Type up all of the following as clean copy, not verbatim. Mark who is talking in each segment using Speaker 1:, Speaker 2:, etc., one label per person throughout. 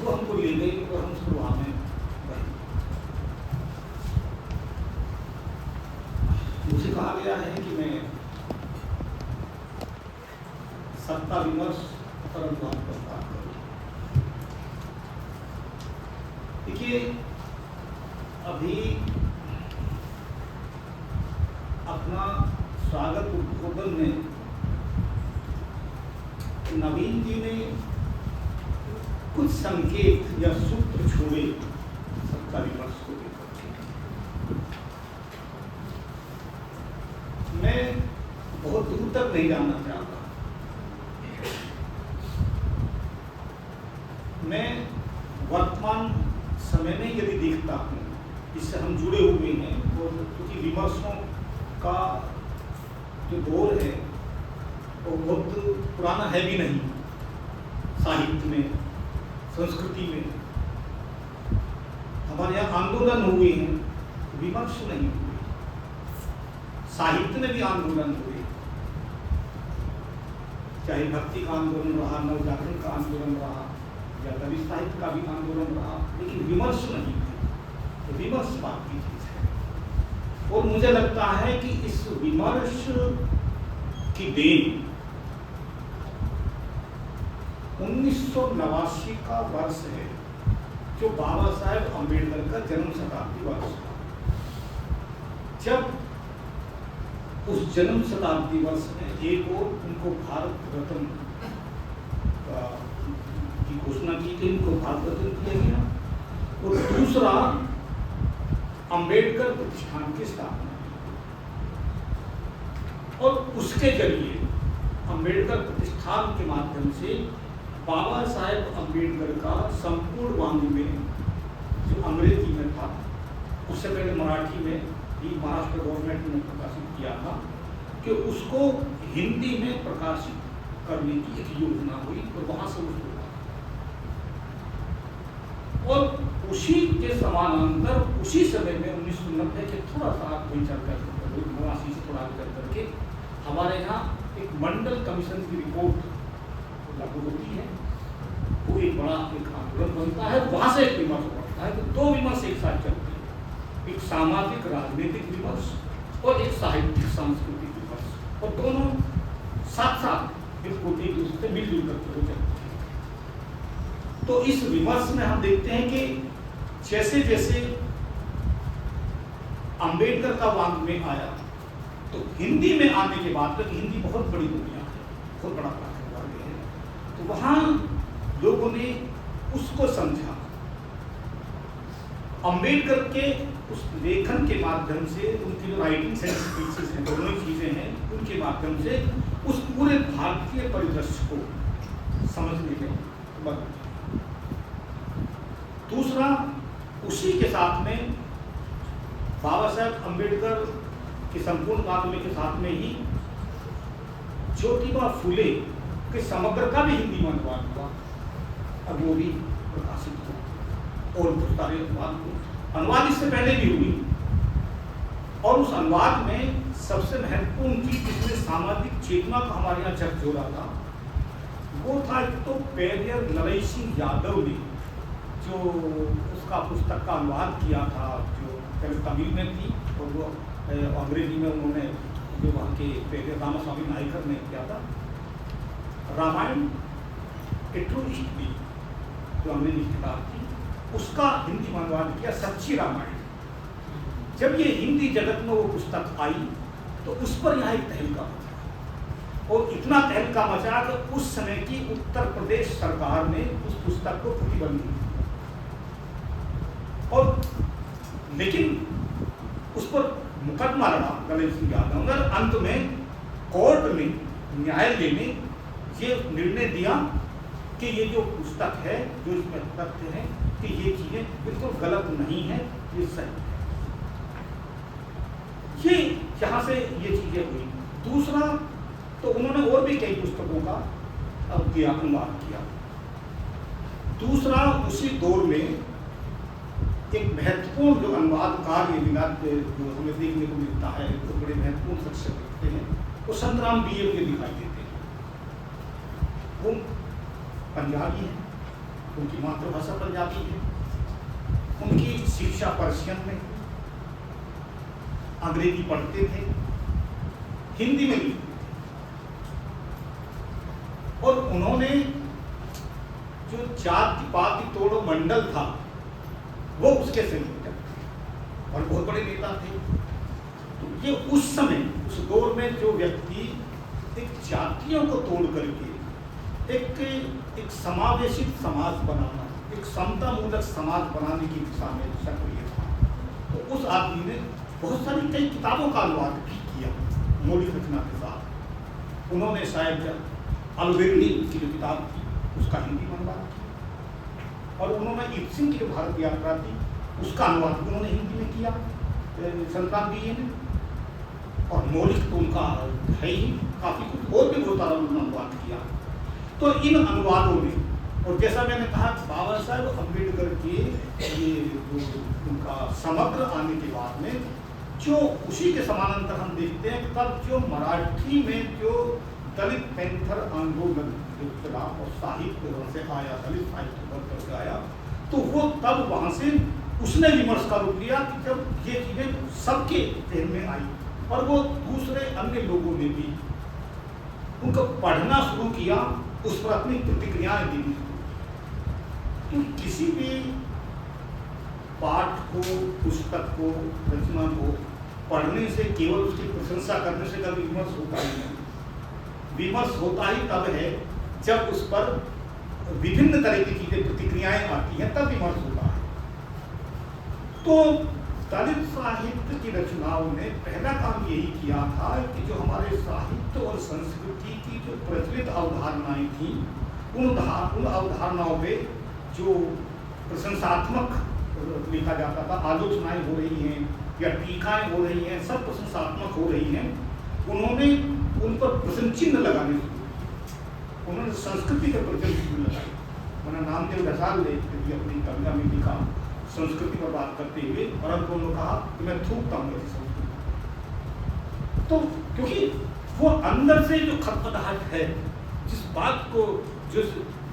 Speaker 1: वो हमको ले गई और हम उसको वहाँ में रहे। मुझे कहा गया है कि मैं सत्ता विमर्श पर अनुवाद पर बात करूँ। देखिए, अभी अपना स्वागत उद्बोधन में नवीन जी ने कुछ संकेत या सूत्र छोड़े सत्ता विमर्श को लेकर। मैं बहुत दूर तक नहीं जाना चाहता। मैं वर्तमान समय में यदि देखता हूँ, इससे हम जुड़े हुए हैं, और क्योंकि विमर्शों का जो दौर है वो बहुत पुराना है भी नहीं। साहित्य में, संस्कृति में हमारे यहाँ आंदोलन हुए हैं, विमर्श नहीं हुए। साहित्य में भी आंदोलन हुए, चाहे भक्ति का आंदोलन रहा, नवजागरण का आंदोलन रहा, या दलित साहित्य का भी आंदोलन रहा, लेकिन विमर्श नहीं थे। तो विमर्श बात की चीज है, और मुझे लगता है कि इस विमर्श की देन 1989 का वर्ष है, जो बाबा साहेब अम्बेडकर का जन्म शताब्दी वर्ष था। जब उस जन्म शताब्दी वर्ष में एक और उनको भारत रत्न की घोषणा की गई, उनको भारत रत्न किया गया, और दूसरा अम्बेडकर प्रतिष्ठान की स्थापना, और उसके जरिए अम्बेडकर प्रतिष्ठान के माध्यम से बाबा साहेब अम्बेडकर का संपूर्ण वाङ्मय जो अंग्रेजी में था, उससे पहले मराठी में भी महाराष्ट्र गवर्नमेंट ने प्रकाशित किया था, कि उसको हिंदी में प्रकाशित करने की एक योजना हुई, और वहां से उसको, और उसी के समानांतर उसी समय में 1990 के थोड़ा सा कोई चर्चा 89 से थोड़ा चल करके हमारे यहाँ एक मंडल कमीशन की रिपोर्ट लागू होती है। वो एक बड़ा एक आंदोलन बनता है, वहां से एक विमर्श बढ़ता है। तो दो विमर्श एक साथ चलते हैं, एक सामाजिक राजनीतिक विमर्श और एक साहित्यिक सांस्कृतिक विमर्श, और दोनों साथ साथ बिल्कुल एक दूसरे से मिलजुल करके चलते हैं। तो इस विमर्श में हम देखते हैं कि जैसे जैसे अंबेडकर का वाङ्मय आया, तो हिंदी में आने के बाद, क्योंकि हिंदी बहुत बड़ी दुनिया है, बहुत बड़ा प्राचीन वर्ग है, तो वहां लोगों ने उसको समझा। अंबेडकर के उस लेखन के माध्यम से, उनकी जो राइटिंग सेंसिटिविटीज हैं, दोनों चीजें हैं, उनके माध्यम से उस पूरे भारतीय परिदृश्य को समझने में मदद। दूसरा, उसी के साथ में बाबा साहेब अम्बेडकर के संपूर्ण वाङ्मय के साथ में ही ज्योतिबा फुले के समग्र का भी हिंदी में अनुवाद हुआ, और वो भी प्रकाशित हुआ, और बहुत सारे अनुवाद इससे पहले भी हुई। और उस अनुवाद में सबसे महत्वपूर्ण चीज जिसमें सामाजिक चेतना का हमारे यहाँ चर्च हो रहा था, वो था एक तो पेरियर नरई सिंह यादव ने जो उसका पुस्तक का अनुवाद किया था, जो पहले तमिल में थी, और वो अंग्रेजी में उन्होंने जो वहाँ के पेरियर रामास्वामी नायकर ने किया था, रामायण ए ट्रू हिस्ट्री, जो अंग्रेजी किताब थी, उसका हिंदी में अनुवाद किया, सच्ची रामायण। जब ये हिंदी जगत में वो पुस्तक आई, तो उस पर यहाँ एक तहलका मचा, और इतना तहलका मचा कि उस समय की उत्तर प्रदेश सरकार ने उस पुस्तक को प्रतिबंधित किया, और लेकिन उस पर मुकदमा लड़ा नरई सिंह यादव, मगर अंत में कोर्ट ने, न्यायालय ने ये निर्णय दिया कि ये जो पुस्तक है, जो इसमें तथ्य है कि ये चीजें बिल्कुल गलत नहीं है, ये सही है। ये यहाँ से ये चीजें हुई। दूसरा, तो उन्होंने और भी कई पुस्तकों का अब किया, अनुवाद किया। दूसरा, उसी दौर में एक महत्वपूर्ण जो अनुवाद कार्य जो हमें देखने को मिलता है, तो बड़े महत्वपूर्ण शख्सियत दिखते हैं, वो संतराम BM के दिखाई देते हैं। वो पंजाबी हैं, उनकी मातृभाषा पंजाबी है, उनकी शिक्षा पर्शियन में, अंग्रेजी पढ़ते थे, हिंदी में लिखते थे, और उन्होंने जो जाति पाति तोड़ो मंडल था वो उसके सेलिब्रेटर थे और बहुत बड़े नेता थे। तो ये उस समय उस दौर में जो व्यक्ति एक जातियों को तोड़ करके एक समावेशित समाज बनाना, एक समता मूलक समाज बनाने की दिशा में सक्रिय था, तो उस आदमी ने बहुत सारी कई किताबों का अनुवाद भी किया मौलिक रचना के साथ। उन्होंने शायद अलबेरनी की जो किताब थी उसका हिंदी में अनुवाद किया, और उन्होंने इब्सन की जो भारत यात्रा थी उसका अनुवाद भी उन्होंने हिंदी में किया संक्रांत ने। और मौलिक तो उनका है ही काफ़ी कुछ, और भी बहुत सारा उन्होंने अनुवाद किया। तो इन अनुवादों में, और जैसा मैंने कहा बाबा साहब अम्बेडकर के ये जो उनका समग्र आने के बाद में जो उसी के समानांतर हम देखते हैं, तब जो मराठी में जो दलित पैंथर आंदोलन जो चला और साहित्य से आया, दलित साहित्य बनकर से आया, तो वो तब वहाँ से उसने विमर्श का रूप लिया कि जब ये चीज़ें सबके ध्यान में आई और वो दूसरे अन्य लोगों ने भी उनको पढ़ना शुरू किया, उस पर अपनी प्रतिक्रियाएं देनी शुरू की। तो किसी भी पाठ को, पुस्तक को, रचना को पढ़ने से केवल उसकी प्रशंसा करने से कभी विमर्श होता ही नहीं। विमर्श होता ही तब है जब उस पर विभिन्न तरह की चीजें, प्रतिक्रियाएं आती हैं, तब विमर्श होता है। तो दलित साहित्य की रचनाओं ने पहला काम यही किया था कि जो हमारे साहित्य और संस्कृति की जो प्रचलित अवधारणाएं थी, उन अवधारणाओं पे जो प्रशंसात्मक लिखा जाता था, आलोचनाएं हो रही हैं या टीकाएं हो रही हैं, सब प्रशंसात्मक हो रही हैं, उन्होंने उन पर प्रश्न चिन्ह लगाने शुरू किए। उन्होंने संस्कृति के प्रति चिन्ह लगाए। मैंने नामदेव ढसाल ने अपनी कविता में लिखा संस्कृति पर बात करते हुए, और अब उन्होंने कहा कि मैं थूकता हूँ ऐसी संस्कृति। तो क्योंकि वो अंदर से जो खटपटाहट है, जिस बात को, जिस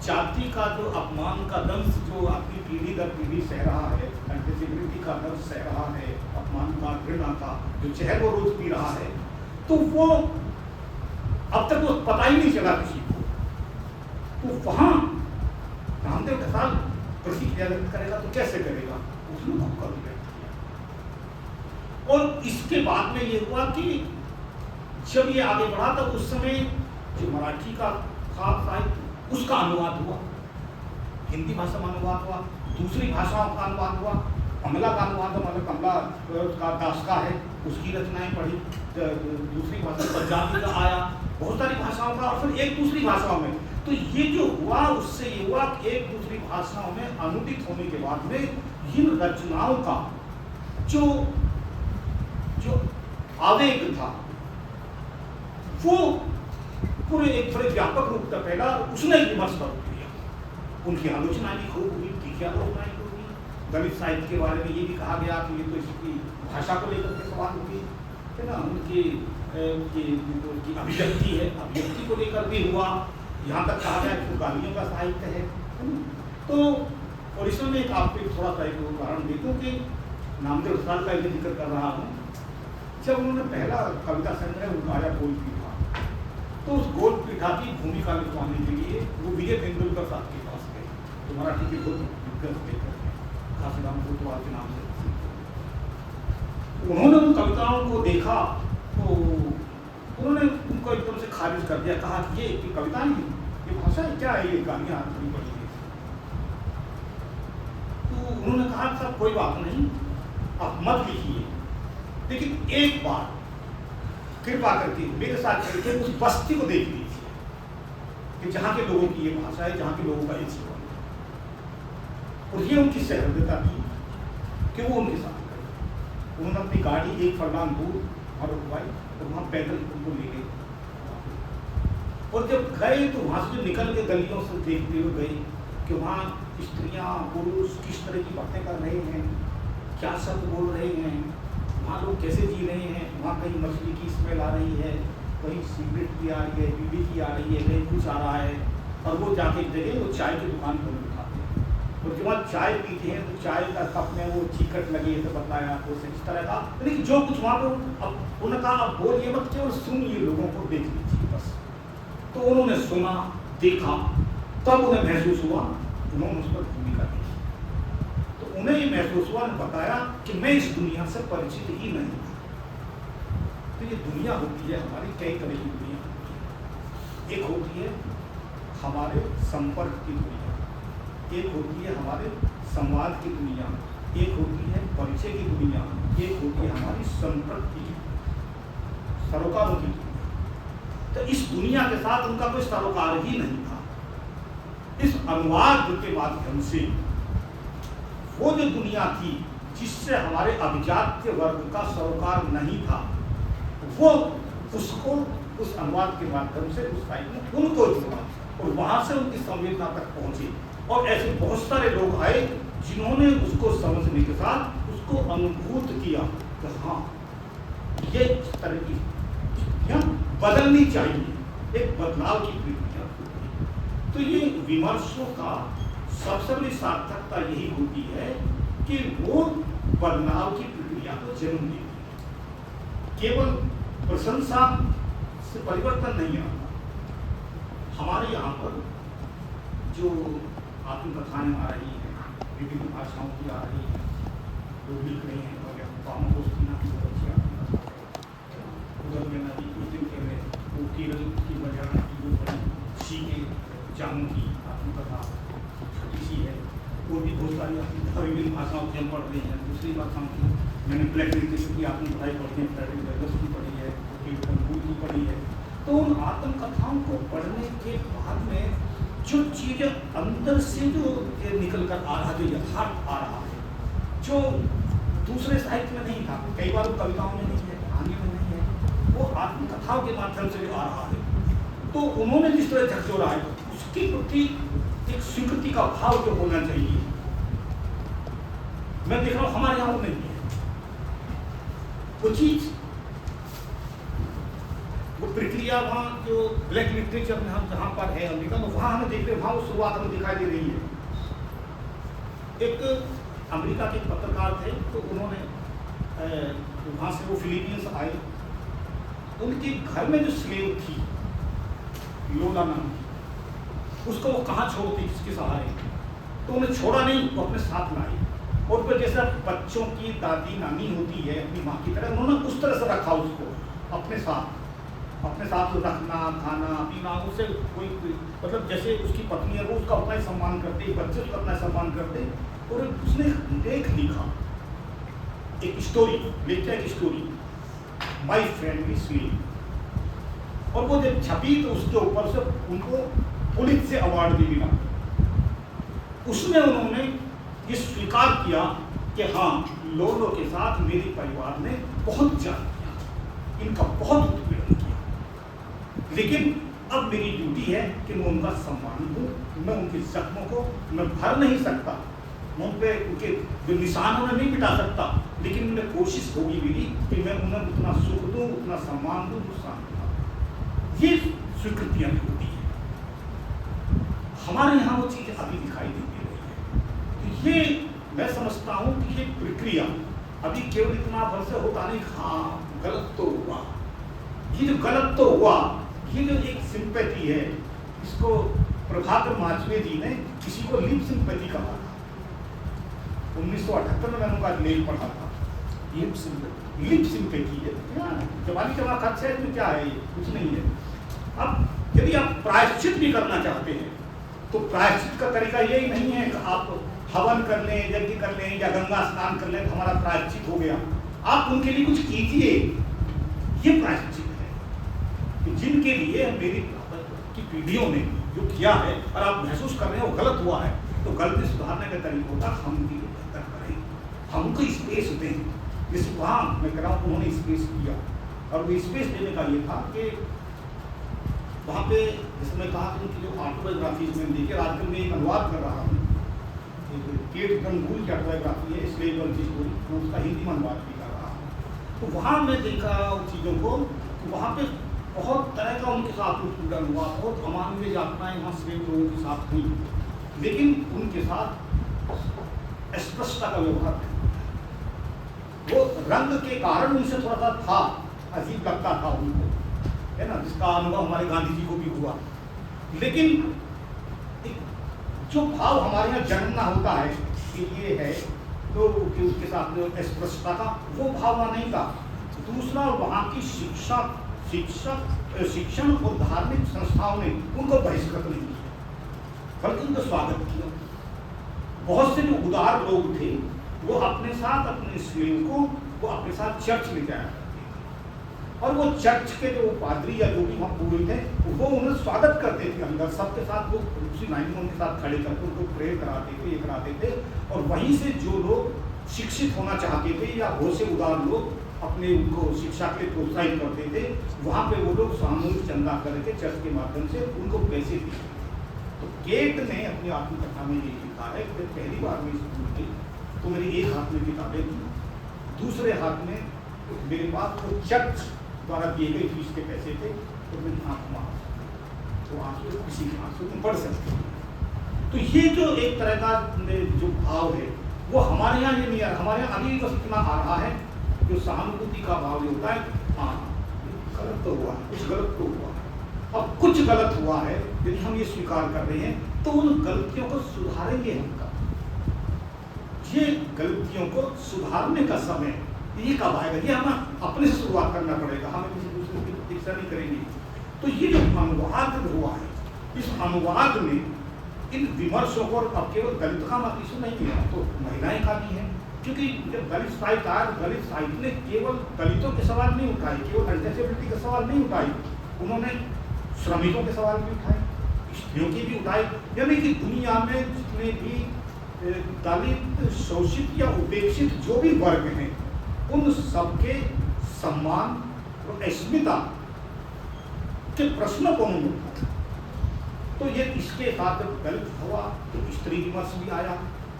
Speaker 1: जाति का जो अपमान का दंश जो आपकी पीढ़ी दर पीढ़ी सह रहा है, एंटीसिग्निटी का दंश सह रहा है, अपमान का, घृणा का जो चहर वो रोज पी रहा है, तो वो अब तक वो पता ही नहीं चला किसी को। तो वहाँ नामदेव ढसाल प्रतिक्रिया व्यक्त करेगा तो कैसे करेगा, उसने मौका भी व्यक्त किया। और इसके बाद में ये हुआ कि जब ये आगे बढ़ा तब उस समय जो मराठी का खास साहित्य उसका अनुवाद हुआ, हिंदी भाषा में अनुवाद हुआ, दूसरी भाषाओं का अनुवाद हुआ, कमला का अनुवाद, मतलब कमला का दास का है, उसकी रचनाएं पढ़ी, दूसरी भाषा पंजाबी का आया, बहुत सारी भाषाओं का, और फिर एक दूसरी भाषाओं में। तो ये जो हुआ उससे ये हुआ कि एक दूसरी भाषाओं में अनुदित होने के बाद में इन रचनाओं का जो आवेग था वो पूरे एक बड़े व्यापक रूप से पहला उसने विमर्श कर दिया। उनकी आलोचना भी खूब हुई, तीखी आलोचना भी हुई। दलित साहित्य के बारे में ये भी कहा गया कि ये तो इसकी भाषा को लेकर के सवाल हुई है ना, उनकी अभिव्यक्ति है, अभिव्यक्ति को लेकर भी हुआ। यहाँ तक कहा गया कि गालियों का साहित्य है। तो और इसमें मैं आपको थोड़ा सा एक उदाहरण देता हूँ कि नामदेव ढसाल का ये जिक्र कर रहा हूँ। जब उन्होंने पहला कविता संग्रह उनका गोलपीठा, तो उस गोलपीठा की भूमिका निभाने के लिए वो विजय तेंदुलकर साहब के पास गए, तो मराठी के बहुत दिग्गज लेखक हैं, घासीराम कोतवाल के नाम से। उन्होंने उन कविताओं को देखा तो उन्होंने उनको एकदम से खारिज कर दिया, कहा कि ये कविता नहीं, ये भाषा है, क्या है ये, गालियाँ थोड़ी पड़ी है। तो उन्होंने कहा सब कोई बात नहीं, आप मत लिखिए, लेकिन एक बार कृपा करके मेरे साथ चलके उस बस्ती को देख लीजिए कि जहाँ के लोगों की ये भाषा है, जहाँ के लोगों का ये जीवन है। और ये उनकी सहृदयता थी कि वो उनके साथ गए। उन्होंने अपनी गाड़ी एक फरमान दूर और रुकवाई और वहाँ पैदल उनको ले गए। और जब गए तो वहाँ से जो निकल के गलियों से देखते हुए गए कि वहाँ स्त्रियाँ पुरुष किस तरह की बातें कर रहे हैं, क्या शब्द बोल रहे हैं, वहाँ लोग कैसे जी रहे हैं, वहाँ कहीं मछली की स्मेल आ रही है, कहीं सिगरेट की आ रही है, बीड़ी की आ रही है, कहीं कुछ आ रहा है। और वो जाके एक जगह वो चाय की दुकान पर बिठाते हैं और जब आप चाय पीते हैं तो चाय का कप में वो चीकट लगी है, तो बताया तो इस तरह का, लेकिन जो कुछ वहाँ पर अब उन्होंने कहा अब बोलिए मत, केवल सुनिए, लोगों को देख लीजिए बस। तो उन्होंने सुना, देखा, तब उन्हें महसूस हुआ, उन्होंने उस पर भूमिका दी। तो उन्हें ये महसूस हुआ, बताया कि मैं इस दुनिया से परिचित ही नहीं। तो ये दुनिया होती है हमारी, कई तरह की दुनिया होती है। एक होती है हमारे संपर्क की दुनिया, एक होती है हमारे संवाद की दुनिया, एक होती है परिचय की दुनिया, एक होती है हमारी संपर्क की, सरोकारों की दुनिया। तो इस दुनिया के साथ उनका कोई सरोकार ही नहीं था। इस अनुवाद के माध्यम से वो जो दुनिया थी जिससे हमारे अभिजात्य वर्ग का सरोकार नहीं था, वो उसको उस अनुवाद के माध्यम से उस टाइम में उनको जुड़ा और वहां से उनकी संवेदना तक पहुंची। और ऐसे बहुत सारे लोग आए जिन्होंने उसको समझने के साथ उसको अनुभूत किया कि हाँ, ये इस तरह की स्थितियां बदलनी चाहिए, एक बदलाव की प्रक्रिया होती। तो ये विमर्शों का सबसे बड़ी सार्थकता यही होती है कि वो बदलाव की प्रक्रिया को जन्म देती है। केवल प्रशंसा से परिवर्तन नहीं आता। हमारे यहाँ पर जो आत्मकथाएं आ रही हैं, विभिन्न भाषाओं की आ रही हैं, लोग लिख रहे हैं, और पामोस्तीना की बहुत अच्छी आत्मकथा है। उधर में नदी कुछ दिन पहले वो केरल की बजाना की जो बड़ी सीखे जानू की आत्मकथा छोटी सी है, वो भी बहुत सारी आत्मकथा विभिन्न भाषाओं की हम पढ़ रहे हैं। दूसरी भाषाओं की मैंने ब्लैक लिटरेचर की आत्मकथाएं पढ़ी है, फ्रेडरिक डगलस की पढ़ी है, की पढ़ी है। तो उन आत्मकथाओं को पढ़ने के बाद में जो चीजें अंदर से जो निकल कर आ रहा, जो यथार्थ आ रहा है, जो दूसरे साहित्य में नहीं था, कई बार कविताओं में नहीं है, कहानियों में नहीं है, वो आत्मकथाओं के माध्यम से जो आ रहा है। तो उन्होंने जिस तरह झकझोरा है, उसके प्रति एक स्वीकृति का भाव जो होना चाहिए, मैं देख रहा हूं हमारे यहाँ नहीं है वो चीज, वो प्रक्रिया। वहाँ जो ब्लैक लिटरेचर में हम जहाँ पर है अमेरिका में, वहाँ हमें देख रहे हैं, वहाँ वो शुरुआत हमें दिखाई दे रही है। एक अमेरिका के पत्रकार थे, तो उन्होंने वहाँ से वो फिलीपींस आए, उनके घर में जो स्लेव थी लोला नाम की, उसको वो कहाँ छोड़ती, किसके सहारे, तो उन्हें छोड़ा नहीं, वो अपने साथ लाई। और फिर जैसे बच्चों की दादी नानी होती है अपनी माँ की तरह, उन्होंने उस तरह से रखा उसको अपने साथ रखना, खाना पीना, उससे कोई मतलब जैसे उसकी पत्नी है वो उसका उतना ही सम्मान करते, बच्चे उसका अपना सम्मान करते। और उसने लेख लिखा, एक स्टोरी लिखता है, एक स्टोरी माई फ्रेंडली स्लीप, और वो जब छपी तो उसके ऊपर से उनको पुलिस से अवार्ड भी मिला। उसमें उन्होंने ये स्वीकार किया कि हाँ, लोलो के साथ मेरे परिवार ने बहुत जान किया, इनका बहुत उत्पीड़न किया, लेकिन अब मेरी ड्यूटी है कि मैं उनका सम्मान दूं, मैं उनके जख्मों को मैं भर नहीं सकता, मैं उन पर उनके जो निशान उन्हें नहीं मिटा सकता, लेकिन उन्हें कोशिश होगी मेरी कि मैं उन्हें उतना सुख दूं, उतना सम्मान दूं, नुकसान दूं। ये स्वीकृतियाँ होती है। हमारे यहाँ वो चीज़ अभी दिखाई देती रही है। तो ये मैं समझता हूँ कि ये प्रक्रिया अभी केवल इतना भर से होता नहीं, हाँ गलत तो हुआ, ये जो गलत तो हुआ, ये जो एक सिंपैथी है, इसको प्रभाकर माचवे जी ने किसी को लिप सिंपैथी कहा था। 1978 में मैंने उनका लेख पढ़ा था, लिप सिंपैथी है क्या, जवानी जमा खर्च है तो क्या है, ये कुछ नहीं है। अब यदि आप प्रायश्चित भी करना चाहते हैं तो प्रायश्चित का तरीका यही नहीं है कि आप हवन कर लें, यज्ञ कर लें या गंगा स्नान कर लें तो हमारा प्रायश्चित हो गया। आप उनके लिए कुछ कीजिए, ये प्रायश्चित है। जिनके लिए मेरी की पीढ़ियों ने जो किया है और आप महसूस कर रहे हैं वो गलत हुआ है, तो गलती सुधारने का तरीका होता हम भी बेहतर करें, हमको स्पेस दें। जिस वहाँ मैं कह रहा हूँ उन्होंने स्पेस दिया, और वो स्पेस देने का ये था कि वहाँ पे जैसे मैं कहा कि उनकी जो ऑटोबायोग्राफीज में देखिए, आजकल मैं एक अनुवाद कर रहा हूँ, केट गंगुल की ऑटोबायोग्राफी है, स्लेव गर्ल की स्टोरी, मैं उसका हिंदी में अनुवाद भी कर रहा हूँ। तो वहाँ मैं देखा उन चीज़ों को, वहाँ पे बहुत तरह का उनके साथ उत्पीड़न हुआ, बहुत अमानवीय यातनाएं वहाँ स्लेव लोगों के साथ हुई, लेकिन उनके साथ स्पष्टता का व्यवहार नहीं। वो रंग के कारण उनसे थोड़ा सा था, अजीब लगता था उनको, है ना, जिसका अनुभव हमारे गांधी जी को भी हुआ। लेकिन जो भाव हमारे यहाँ जन्मना होता है कि ये है, तो कि उसके साथ जो स्पष्टता का वो भाव वहाँ नहीं था। दूसरा, वहाँ की शिक्षण और धार्मिक संस्थाओं ने उनको बहिष्कृत नहीं किया, बल्कि उनका स्वागत किया। बहुत से जो उदार लोग थे वो अपने साथ अपने सेवकों को अपने साथ चर्च ले जाया करते थे, और वो चर्च के जो पादरी या जो भी वहाँ पूरे थे वो उन्हें स्वागत करते थे अंदर, सबके साथ वो उसी लाइन में उनके साथ खड़े करके उनको प्रेयर कराते थे, ये कराते थे। और वहीं से जो लोग शिक्षित होना चाहते थे या बहुत से उदार लोग अपने उनको शिक्षा के लिए प्रोत्साहित करते थे, वहाँ पे वो लोग सामूहिक चंदा करके चर्च के माध्यम से उनको पैसे दिए। तो केट ने अपनी आत्मकथा में ये लिखा है कि पहली बार मैं स्कूल गई तो मेरी एक हाथ में किताबें थी, दूसरे हाथ में मेरे पास वो चर्च द्वारा दिए गए फीस के पैसे थे, तो मेरी आँख में तो आंसू किसी के आंसू तुम पढ़ सकते हो। तो ये जो एक तरह का जो भाव है वो हमारे यहाँ ये नहीं आ रहा। हमारे यहाँ अभी बस इतना आ रहा है जो सहानुभूति का भाव ये होता है, हाँ गलत तो हुआ, कुछ गलत तो हुआ, अब कुछ गलत हुआ है, यदि हम ये स्वीकार कर रहे हैं तो उन गलतियों को सुधारेंगे हम कब? ये गलतियों को सुधारने का समय ये कब आएगा? ये हमें अपने से शुरुआत करना पड़ेगा, हमें किसी दूसरे की प्रतीक्षा नहीं करेंगे। तो ये जो अनुवाद हुआ है, इस अनुवाद में इन विमर्शों को, अब केवल दलित का मत इशू नहीं है, तो महिलाएं का भी है, क्योंकि जब दलित साहित्य आया, दलित साहित्य ने केवल दलितों के सवाल नहीं उठाए, केवल अनटचेबिलिटी के सवाल नहीं उठाए, उन्होंने श्रमिकों के सवाल भी उठाए, स्त्रियों की भी उठाए, यानी कि दुनिया में जितने भी दलित, शोषित या उपेक्षित जो भी वर्ग हैं, उन सबके सम्मान और अस्मिता के प्रश्नों को उन्होंने उठाया। तो ये इसके साथ जब दलित हुआ तो स्त्री विमर्श भी आया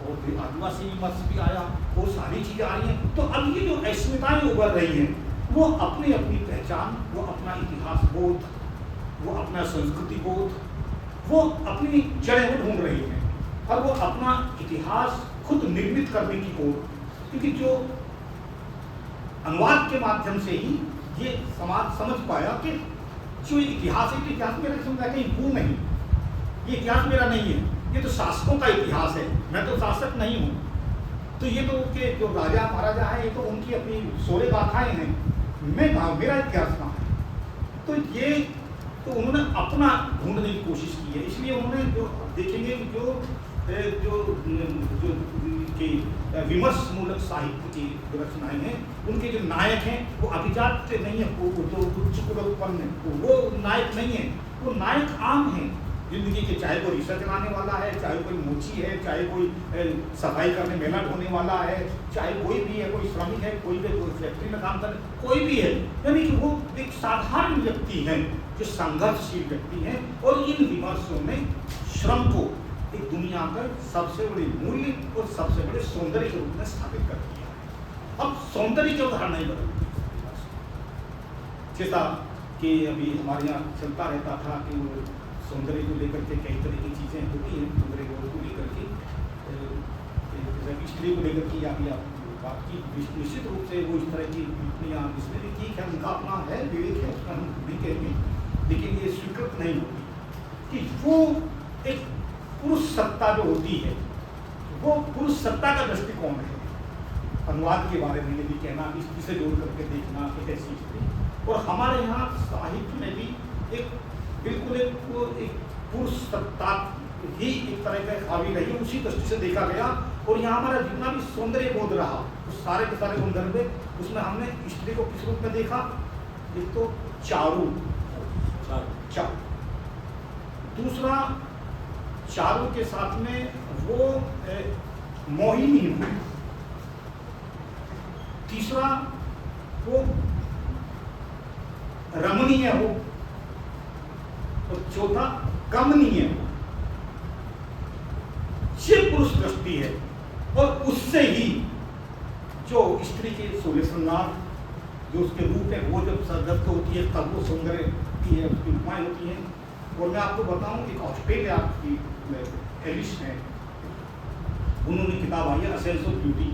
Speaker 1: और फिर आदिवासी विमर्श भी आया, वो सारी चीजें आ रही हैं। तो अब ये जो अस्मिताएं उभर रही हैं वो अपनी अपनी पहचान, वो अपना इतिहास बोध, वो अपना संस्कृति बोध, वो अपनी जड़ें ढूंढ रही हैं और वो अपना इतिहास खुद निर्मित करने की ओर, क्योंकि जो अनुवाद के माध्यम से ही ये समाज समझ पाया कि जो इतिहास है, इतिहास मेरा समझा कहीं भूल नहीं, ये इतिहास मेरा नहीं है, ये तो शासकों का इतिहास है, मैं तो शासक नहीं हूँ। तो ये तो उनके जो राजा महाराजा हैं, ये तो उनकी अपनी सोरे गाथाएं हैं, मैं कहाँ, मेरा इतिहास कहाँ है? तो ये तो उन्होंने अपना ढूंढने की कोशिश की है। इसलिए उन्होंने जो देखेंगे जो जो जो के विमर्श मूलक साहित्य की जो रचनाएं हैं, उनके जो नायक हैं वो अभिजात नहीं है, वो जो उच्च कुल उत्पन्न है, वो नायक नहीं है, वो नायक आम हैं जिंदगी के, चाहे कोई रिक्शा चलाने वाला है, चाहे कोई मोची है, चाहे कोई सफाई करने मेला ढोने वाला है, चाहे कोई भी है, कोई श्रमिक है, कोई भी कोई फैक्ट्री में काम करे, कोई भी है, यानी कि वो एक साधारण व्यक्ति है जो संघर्षशील व्यक्ति है। और इन विमर्शों ने श्रम को एक दुनिया का सबसे बड़े मूल्य और सबसे बड़े सौंदर्य के रूप में स्थापित कर दिया है। अब सौंदर्य की अवधारणा ही बदल गई, जैसा कि अभी हमारे यहाँ चलता रहता था कि वो सौंदर्य को लेकर के कई तरह की चीज़ें होती हैं, सौंदर्य को लेकर के, स्त्री को लेकर के या भी आप बात की, निश्चित रूप से वो इस तरह की टिप्पणियाँ, इसमें भी ठीक है, उनका अपना है, विवेक है, उसका हम नहीं कहेंगे, लेकिन ये स्वीकृत नहीं होती कि वो एक पुरुष सत्ता जो होती है, वो पुरुष सत्ता का दृष्टिकोण है। अनुवाद के बारे में भी कहना, इसे जोड़ करके देखना कि ऐसी स्थिति, और हमारे यहाँ साहित्य में भी एक बिल्कुल एक पुरुष सत्ता ही एक तरह का हावी रही, उसी दृष्टि से देखा गया। और यहाँ हमारा जितना भी सौंदर्य बोध रहा, उस सारे के सारे संदर्भ में, उसमें हमने स्त्री को किस रूप में देखा? एक तो चारू, दूसरा चारू के साथ में वो मोहिनी हो, तीसरा वो रमणीय हो, और चौथा कमनीय हो। ये पुरुष दृष्टि है, और उससे ही जो स्त्री के 16 श्रृंगार, जो उसके रूप है, वो जब सरदस्त होती है तब वो सौंदर्य की है, उसकी उपमाएं होती हैं। और मैं आपको बताऊं, एक ऑस्ट्रेलिया की एलिस है, उन्होंने किताब आई है असेंस ऑफ ब्यूटी,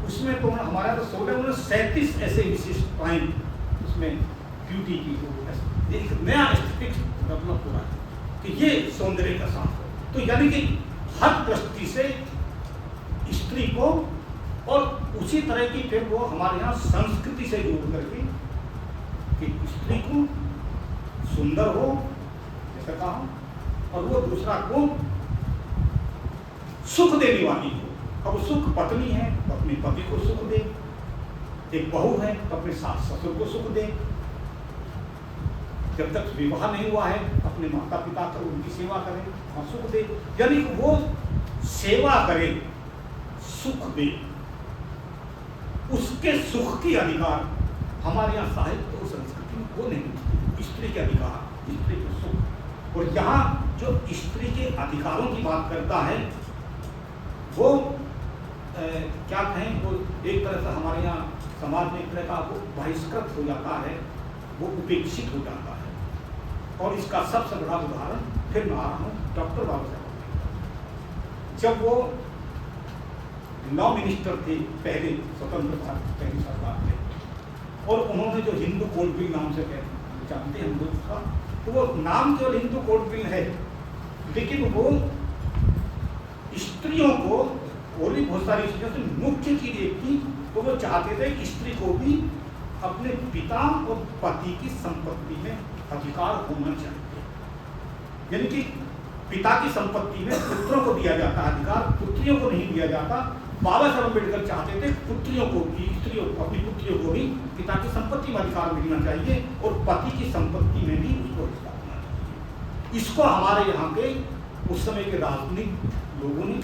Speaker 1: उसमें तो हमारे तो 37 ऐसे विशिष्टताएं उसमें ब्यूटी की एक नया एस्थेटिक्स डेवलप हो रहा है कि ये सौंदर्य का साथ है। तो यानी कि हर दृष्टि से स्त्री को, और उसी तरह की फिर वो हमारे यहाँ संस्कृति से जोड़ करके कि स्त्री को सुंदर हो जैसा कहा, और वो दूसरा को सुख देने वाली हो। अब सुख पत्नी है तो अपने पति को सुख दे, एक बहू है तो अपने सास ससुर को सुख दे, जब तक विवाह नहीं हुआ है अपने माता पिता का उनकी सेवा करे और सुख दे, यानी वो सेवा करे सुख दे, उसके सुख की अधिकार हमारे यहाँ साहित्य और संस्कृति में वो नहीं। स्त्री के अधिकार, स्त्री के सुख, और यहाँ जो स्त्री के अधिकारों की बात करता है वो क्या कहें, वो एक तरह से हमारे यहाँ समाज में एक तरह का वो बहिष्कृत हो जाता है, वो उपेक्षित हो जाता है। और इसका सबसे बड़ा उदाहरण फिर मैं आ रहा हूँ डॉक्टर बाबा साहब, जब वो लॉ मिनिस्टर थे पहले स्वतंत्र भारत पहली सरकार थे, और उन्होंने जो हिंदू कोड बिल नाम से जानते हैं हम लोग का, तो वो नाम केवल हिंदू कोड बिल है, लेकिन वो स्त्रियों को और भी बहुत सारी चीज़ों से मुख्य चीज एक थी, तो वो चाहते थे कि स्त्री को भी अपने पिता और पति की संपत्ति में अधिकार होना चाहिए। यानी कि पिता की संपत्ति में पुत्रों को दिया जाता है अधिकार, पुत्रियों को नहीं दिया जाता। बाबा साहब अम्बेडकर चाहते थे पुत्रियों को भी, स्त्रियों को, अपनी पुत्रियों को भी पिता की संपत्ति में अधिकार मिलना चाहिए और पति की संपत्ति में भी उसको अधिकार होना चाहिए। इसको हमारे यहाँ के उस समय के राजनीतिक लोगों ने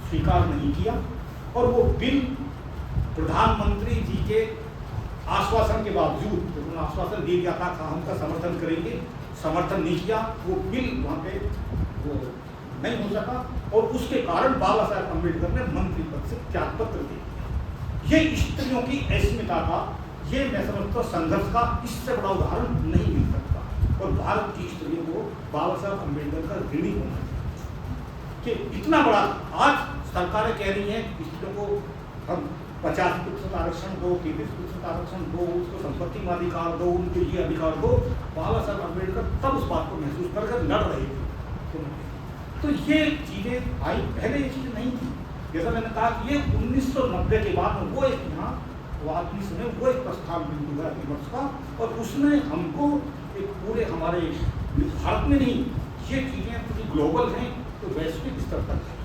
Speaker 1: स्वीकार नहीं किया, और वो बिल प्रधानमंत्री जी के आश्वासन के बावजूद, उन्होंने आश्वासन दे दिया था हम का समर्थन करेंगे, समर्थन नहीं किया, वो बिल वहाँ पे वो नहीं हो सका, और उसके कारण बाबा साहब अम्बेडकर ने मंत्री पद से त्यागपत्र दे दिया। ये स्त्रियों की अस्मिता का, ये मैं समझता हूँ संघर्ष का इससे बड़ा उदाहरण नहीं मिल सकता, और भारत की स्त्रियों को बाबा साहब अम्बेडकर का ऋणी होना चाहिए कि इतना बड़ा। आज सरकारें कह रही हैं स्त्रियों को हम 50% आरक्षण दो, 33% आरक्षण दो, उसको संपत्ति में अधिकार दो, उनको ये अधिकार दो। बाबा साहब अम्बेडकर तब उस बात को महसूस कर लड़ रहे थे। तो ये चीज़ें आई, पहले ये चीज़ नहीं थी। जैसा मैंने कहा कि ये 1990 के बाद में वो एक यहाँ वो आदमी समय वो एक प्रस्थान बिंदु है विमर्श का, और उसने हमको एक पूरे हमारे भारत में नहीं, ये चीज़ें पूरी ग्लोबल हैं तो वैश्विक स्तर तक है,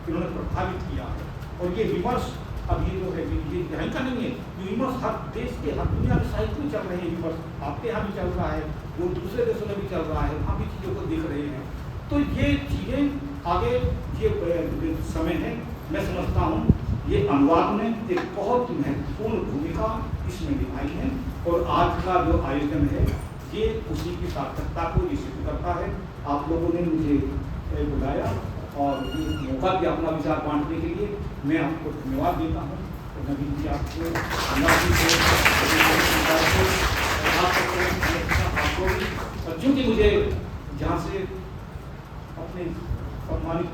Speaker 1: इन्होंने प्रभावित किया है। और ये विमर्श अब ये जो है ये यहीं का नहीं है, ये विमर्श हर देश के, हर दुनिया के साहित्य में चल रहे हैं विमर्श, आपके यहाँ भी चल रहा है, वो दूसरे देशों में भी चल रहा है, वहाँ भी चीज़ों को देख रहे हैं। तो ये चीज़ें आगे ये समय है, मैं समझता हूँ ये अनुवाद में एक बहुत महत्वपूर्ण भूमिका इसमें निभाई है, और आज का जो आयोजन है ये उसी की सार्थकता को ये सिद्ध करता है। आप लोगों ने मुझे बुलाया और ये मौका दिया अपना विचार बांटने के लिए, मैं आपको धन्यवाद देता हूँ। तो नवीन जी आपको और चूँकि मुझे जहाँ से अपने सम्मानित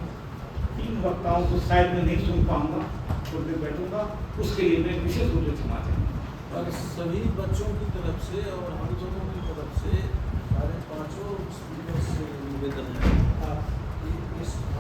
Speaker 1: 3 वक्ताओं को शायद मैं नहीं सुन पाऊँगा, थोड़ी देर बैठूँगा, उसके लिए मैं विशेष रूप से क्षमा चाहूँगा।
Speaker 2: और सभी बच्चों की तरफ से और हम दोनों की तरफ से 5 स्पीकर से निवेदन है।